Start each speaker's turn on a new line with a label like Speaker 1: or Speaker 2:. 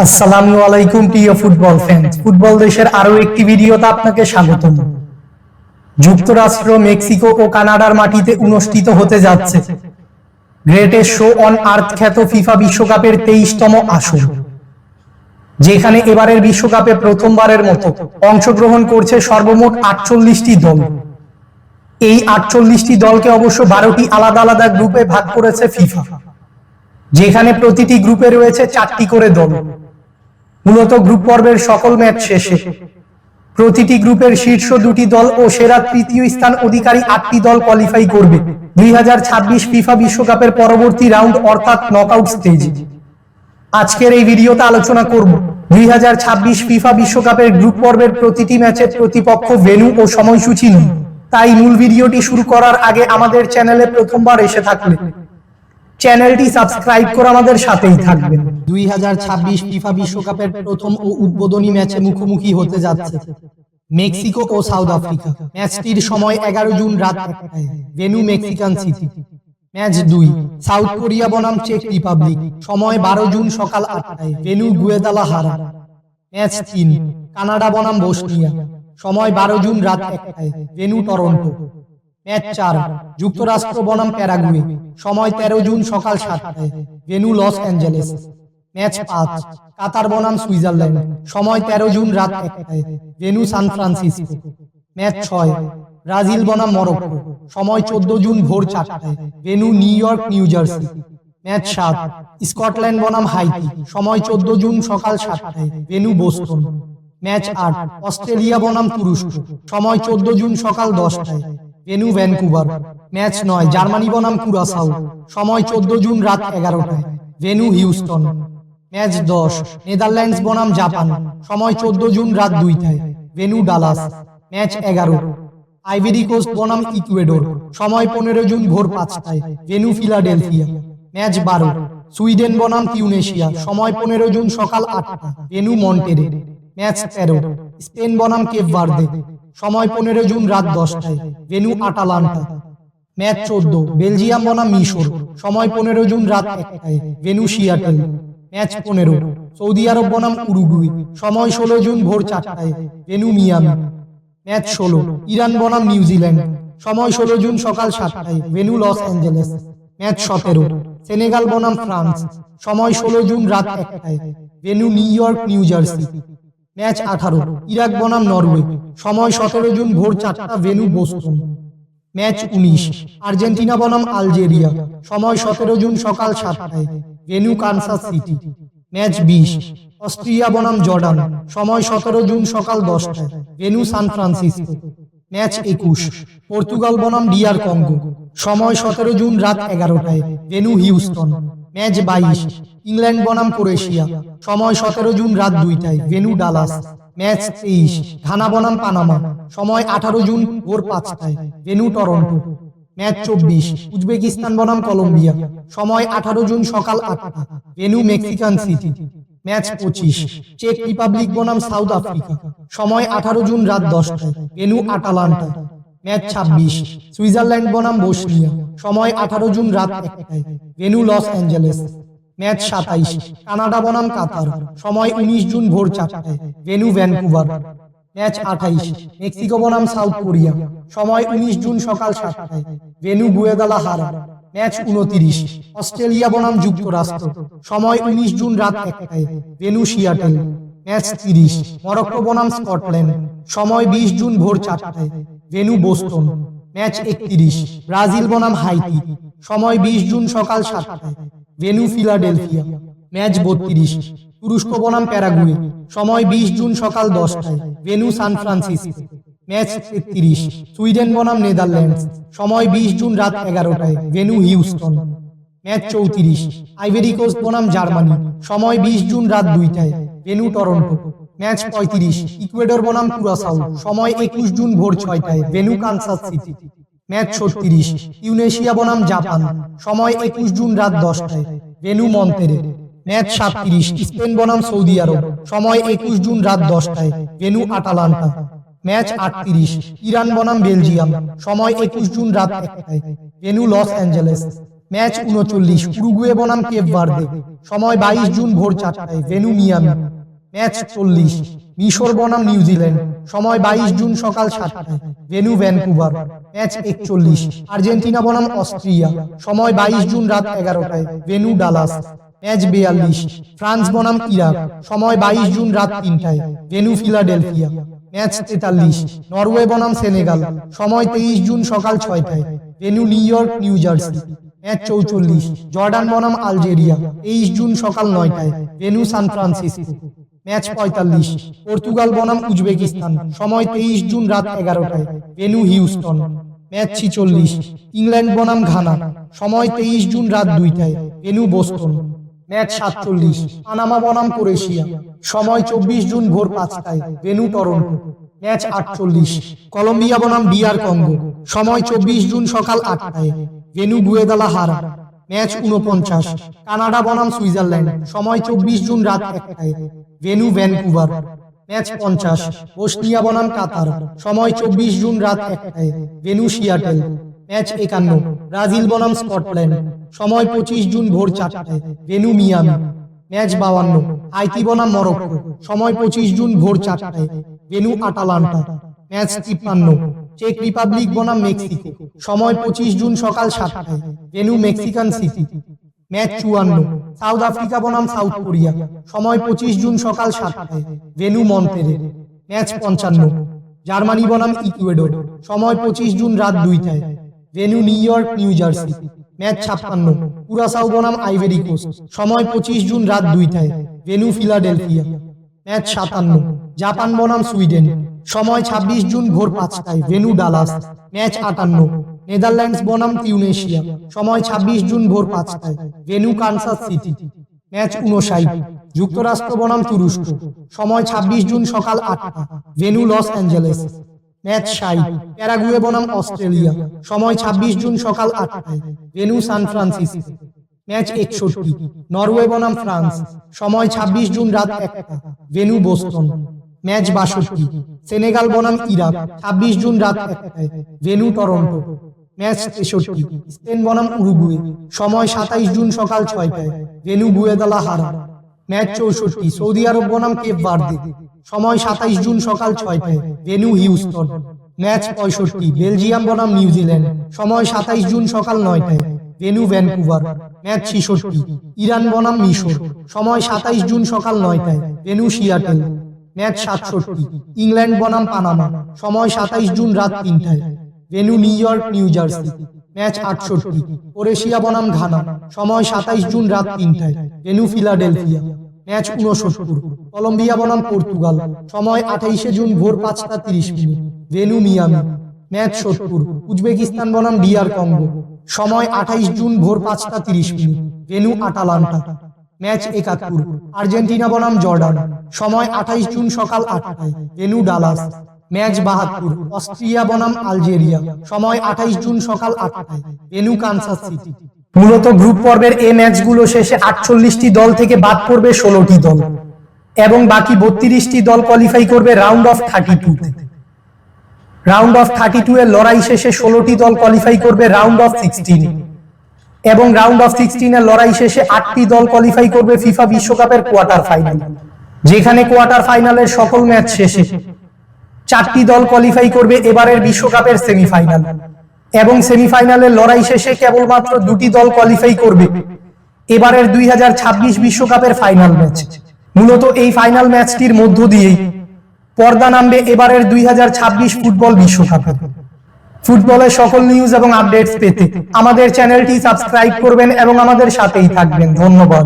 Speaker 1: আসসালামু আলাইকুম প্রিয় ফুটবল ফ্যান্স, ফুটবল দেশের আরো একটি ভিডিওতে আপনাকে স্বাগতম। যুক্তরাষ্ট্র, মেক্সিকো ও কানাডার মাটিতে অনুষ্ঠিত হতে যাচ্ছে গ্রেটেস্ট শো অন আর্থ খ্যাত ফিফা বিশ্বকাপের 23তম আসর, যেখানে এবারের বিশ্বকাপে প্রথমবারের মতো অংশগ্রহণ করছে সর্বমোট 48টি দল। এই 48টি দলকে অবশ্য 12টি আলাদা আলাদা গ্রুপে ভাগ করেছে ফিফা, যেখানে প্রতিটি গ্রুপে রয়েছে 4টি করে দল। মূলত গ্রুপ পর্বের সকল ম্যাচ শেষে প্রতিটি গ্রুপের শীর্ষ 2টি দল ও সেরা তৃতীয় স্থান অধিকারী 8টি দল কোয়ালিফাই করবে 2026 ফিফা বিশ্বকাপের পরবর্তী রাউন্ড অর্থাৎ নকআউট স্টেজ। আজকের এই ভিডিওতে আলোচনা করব 2026 ফিফা বিশ্বকাপের গ্রুপ পর্বের প্রতিটি ম্যাচের প্রতিপক্ষ, ভেন্যু ও সময়সূচি নিয়ে। তাই মূল ভিডিওটি শুরু করার আগে আমাদের চ্যানেলে প্রথমবার এসে থাকলে চ্যানেলটি সাবস্ক্রাইব করে আমাদের সাথেই থাকবেন। 2026 ফিফা বিশ্বকাপের প্রথম ও উদ্বোধনী ম্যাচে মুখোমুখি হতে যাচ্ছে মেক্সিকো ও সাউথ আফ্রিকা। ম্যাচটির সময় 11 জুন রাত 1টায়, venue Mexican city. Match 2 South Korea বনাম চেক রিপাবলিক, সময় 12 জুন সকাল 8টায়, ভেন্যু গুয়াদালাহারা। ম্যাচ 3 কানাডা বনাম বসনিয়া, সময় 12 জুন রাত 1টায়, ভেন্যু টরন্টো। ম্যাচ 4 যুক্তরাষ্ট্র বনাম প্যারাগুয়ে, সময় 13 জুন সকাল 7টায়, venue Los Angeles. Match 5 Qatar বনাম সুইজারল্যান্ড, সময় 13 জুন রাত 1টায়, venue San Francisco. Match 6 Brazil বনাম মরক্কো, সময় 14 জুন ভোর 4টায়, venue New York New Jersey. Match 7 Scotland বনাম হাইতি, সময় 14 জুন সকাল 7টায়, ভেন্যু বোস্টন। ম্যাচ 8 অস্ট্রেলিয়া বনাম তুরস্ক, সময় 14 জুন সকাল 10টায়, ভেন্যু ভ্যানকুভার। ম্যাচ 9 জার্মানি বনাম কুরাসাও, সময় 14 জুন রাত 11টায়, ভেন্যু হিউস্টন। ম্যাচ 10 নেদারল্যান্ডস বনাম জাপান, সময় 14 জুন রাত 2টায়, venue Dallas. Match 11 Ivory Coast বনাম ইকুয়েডর, সময় 15 জুন ভোর 5টায়, ভেন্যু ফিলাডেলফিয়া। ম্যাচ 12 সুইডেন বনাম তিউনেশিয়া, সময় 15 জুন সকাল 8টা, ভেন্যু মন্টেরে। ম্যাচ 13 স্পেন বনাম কেপ ভার্দে, সময় 15 জুন রাত 10টায়, ভেন্যু আটালান্টা। ম্যাচ 14 বেলজিয়াম বনাম মিশর, সময় 15 জুন রাত 1টায়, venue Seattle. Match 15 Saudi Arab বনাম উরুগুয়ে, সময় 16 জুন ভোর 4টায়, ভেন্যু মিয়ামি। ম্যাচ 16 ইরান বনাম নিউজিল্যান্ড, সময় 16 জুন সকাল 7টায়, venue Los Angeles. Match 17 Senegal বনাম ফ্রান্স, সময় 16 জুন রাত 1টায়, venue New York New Jersey. Match 18 Iraq বনাম নরওয়ে, সময় 17 জুন ভোর 4টা, ভেন্যু বোস্টন। ম্যাচ 19 আর্জেন্টিনা বনাম আলজেরিয়া, সময় 17 জুন সকাল 7টায়, venue Kansas City. Match 20 Austria বনাম জর্ডান, সময় 17 জুন সকাল 10টায়, venue San Francisco. Match 21 Portugal বনাম ডিআর কঙ্গো, সময় 17 জুন রাত 11টায়, ভেন্যু হিউস্টন। ম্যাচ 22 ইংল্যান্ড বনাম ক্রোয়েশিয়া, সময় 17 জুন রাত 2টায়, ভেন্যু ডালাস। ম্যাচ 23 ঘানা বনাম পানামা, সময় 18 জুন ভোর 5টায়, ভেন্যু টরন্টো। ম্যাচ 24 উজবেকিস্তান বনাম কলম্বিয়া, সময় 18 জুন সকাল 8টা, ভেন্যু মেক্সিকান সিটি। ম্যাচ 25 চেক রিপাবলিক বনাম সাউথ আফ্রিকা, সময় 18 জুন রাত 10টায়, ভেন্যু আটালান্টা। ম্যাচ 26 সুইজারল্যান্ড বনাম বসনিয়া, সময় 18 জুন রাত 1টায়, venue Los Angeles. Match 27 Canada বনাম কাতার, সময় 19 জুন ভোর 4টায়, ভেন্যু ভ্যানকুভার। ম্যাচ 28 মেক্সিকো বনাম সাউথ কোরিয়া, সময় 19 জুন সকাল 7টায়, ভেন্যু গুয়াদালাহারা। ম্যাচ 29 অস্ট্রেলিয়া বনাম যুক্তরাষ্ট্র, সময় 19 জুন রাত 1টায়, ভেন্যু সিয়াটেল। ম্যাচ 30 মরক্কো বনাম স্কটল্যান্ড, সময় 20 জুন ভোর 4টায়, ভেন্যু বোস্টন। ম্যাচ 31 ব্রাজিল বনাম হাইতি, সময় 20 জুন সকাল 7টায়, ভেন্যু ফিলাডেলফিয়া। ম্যাচ 32 তুরস্ক বনাম প্যারাগুয়ে, সময় 20 জুন সকাল 10টায়, venue San Francisco. Match 33 Sweden বনাম নেদারল্যান্ডস, সময় 20 জুন রাত 11টায়, venue Houston. Match 34 Ivory Coast বনাম জার্মানি, সময় 20 জুন রাত 2টায়, ভেন্যু টরন্টো। ম্যাচ 35 ইকুয়েডর বনাম কুরাসাও, সময় 21 জুন ভোর 6টায়, venue Kansas City. Match 36 Tunisia বনাম জাপান, সময় 21 জুন রাত 10টায়, ভেন্যু মন্টেরে। ম্যাচ 37 স্পেন বনাম সৌদি আরব, সময় 21 জুন রাত 10টায়, ভেন্যু আটালান্টা। ম্যাচ 38 ইরান বনাম বেলজিয়াম, সময় 21 জুন রাত 1টায়, venue Los Angeles. Match 39, Uruguay বনাম কেপ ভার্দে, সময় 22 জুন ভোর 4টায়, ভেন্যু মিয়ামি। ম্যাচ 40, মিশর বনাম নিউজিল্যান্ড, সময় 22 জুন সকাল 7টায়, ভেন্যু ভ্যানকুভার। ম্যাচ 41, আর্জেন্টিনা বনাম অস্ট্রিয়া, সময় 22 জুন রাত 11টায়, ভেন্যু ডালাস। ম্যাচ 42, ফ্রান্স বনাম ইরাক, সময় 22 জুন রাত 3টায়, ভেন্যু ফিলাডেলফিয়া। ম্যাচ 43, নরওয়ে বনাম সেনেগাল, সময় 23 জুন সকাল 6টায়, venue New York New Jersey. Match 44, Jordan বনাম আলজেরিয়া, 23 জুন সকাল 9টায়, venue San Francisco. Match 45, Portugal বনাম উজবেকিস্তান, সময় 23 জুন রাত 11টায়, ভেন্যু হিউস্টন। ম্যাচ 46, ইংল্যান্ড বনাম ঘানা, সময় 23 জুন রাত 2টায়, ভেন্যু বোস্টন। ম্যাচ 47, পানামা বনাম ক্রোয়েশিয়া, সময় 24 জুন ভোর 5টায়, ভেন্যু টরন্টো। ম্যাচ 48, কলম্বিয়া বনাম ডিআর কঙ্গো, সময় 24 জুন সকাল 8টায়, ভেন্যু গুয়েদালাহারা। ম্যাচ 49, কানাডা বনাম সুইজারল্যান্ড, সময় 24 জুন রাত 1টায়, ভেন্যু ভ্যানকুভার। ম্যাচ 50, বসনিয়া বনাম কাতার, সময় 24 জুন রাত 1টায়, ভেন্যু সিয়াটেল। ম্যাচ 51, ব্রাজিল বনাম স্কটল্যান্ড, সময় 25 জুন ভোর 4টায়, ভেন্যু মিয়ামি। ম্যাচ 52, হাইতি বনাম মরক্কো, সময় 25 জুন ভোর 4টায়, ভেন্যু আটালান্টা। ম্যাচ 53, চেক রিপাবলিক বনাম মেক্সিকো, সময় 25 জুন সকাল 7টায়, venue Mexican city. Match 54, South Africa বনাম সাউথ কোরিয়া, সময় 25 জুন সকাল 7টায়, ভেন্যু মন্টেরে। ম্যাচ 55, জার্মানি বনাম ইকুয়েডর, সময় 25 জুন রাত 2টায়, venue New York New Jersey. Match 56, Curacao বনাম আইভরি কোস্ট, সময় 25 জুন রাত 2টায়, ভেন্যু ফিলাডেলফিয়া। ম্যাচ 57, জাপান বনাম সুইডেন, সময় 26 জুন ভোর 5টায়, ভেন্যু ডালাস। ম্যাচ 58, নেদারল্যান্ডস বনাম টিউনেশিয়া, সময় 26 জুন ভোর 5টায়, ভেন্যু কানসাস সিটি। ম্যাচ 59, যুক্তরাষ্ট্র বনাম তুরস্ক, সময় 26 জুন সকাল 8টা, venue Los Angeles. Match 60, Paraguay বনাম অস্ট্রেলিয়া, সময় 26 জুন সকাল 8টায়, venue San Francisco. Match 61, Norway বনাম ফ্রান্স, সময় 26 জুন রাত 1টা, ভেন্যু বোস্টন। ম্যাচ 62, সেনেগাল বনাম ইরাক, 26 জুন রাত 1টায়, ভেন্যু টরন্টো। ম্যাচ 63, স্পেন বনাম উরুগুয়ে, সময় 27 জুন সকাল 6টায়, venue Guadalajara. Match 64, Saudi Arab বনাম কেপ ভার্দে, সময় 27 জুন সকাল 6টায়, ভেন্যু হিউস্টন। ম্যাচ 65, বেলজিয়াম বনাম নিউজিল্যান্ড, সময় 27 জুন সকাল 9টায়, ভেন্যু ভ্যানকুভার। ম্যাচ 66, ইরান বনাম মিশর, সময় 27 জুন সকাল 9টায়, ভেন্যু সিয়াটেল। ম্যাচ 67, ইংল্যান্ড বনাম পানামা, সময় 27 জুন রাত 3টায়, venue New York New Jersey. Match 68, Croatia বনাম ঘানা, সময় 27 জুন রাত 3টায়, ভেন্যু ফিলাডেলফিয়া। ম্যাচ 69, কলম্বিয়া বনাম পর্তুগাল, সময় 28 জুন ভোর 5:30, ভেন্যু মিয়ামি। ম্যাচ 70, উজবেকিস্তান বনাম ডিআর কঙ্গো, সময় 28 জুন ভোর 5:30, ভেন্যু আটালান্টা। ম্যাচ 71, আর্জেন্টিনা বনাম জর্ডান, সময় 28 জুন সকাল 8টায়, ভেন্যু ডালাস। ম্যাচ 72, অস্ট্রিয়া বনাম আলজেরিয়া, সময় 28 জুন সকাল 8টায়, ভেন্যু কানসাস সিটি। মূলত গ্রুপ পর্বের এই ম্যাচগুলো শেষে 48টি দল থেকে বাদ পড়বে 16টি দল এবং বাকি 32টি দল কোয়ালিফাই করবে রাউন্ড অফ 32-তে। রাউন্ড অফ 32 এর লড়াই শেষে 16টি দল কোয়ালিফাই করবে রাউন্ড অফ 16 এবং রাউন্ড অফ 16 এর লড়াই শেষে 8টি দল কোয়ালিফাই করবে ফিফা বিশ্বকাপের কোয়ার্টার ফাইনাল, যেখানে কোয়ার্টার ফাইনালের সকল ম্যাচ শেষে 4টি দল কোয়ালিফাই করবে এবারের বিশ্বকাপের সেমিফাইনাল এবং সেমিফাইনালের লড়াই শেষে কেবলমাত্র 2টি দল কোয়ালিফাই করবে এবারের 2026 বিশ্বকাপের ফাইনাল ম্যাচ। মূলত এই ফাইনাল ম্যাচটির মধ্য দিয়েই পর্দা নামবে এবারের 2026 ফুটবল বিশ্বকাপে। ফুটবলের সকল নিউজ এবং আপডেটস পেতে আমাদের চ্যানেলটি সাবস্ক্রাইব করবেন এবং আমাদের সাথেই থাকবেন। ধন্যবাদ।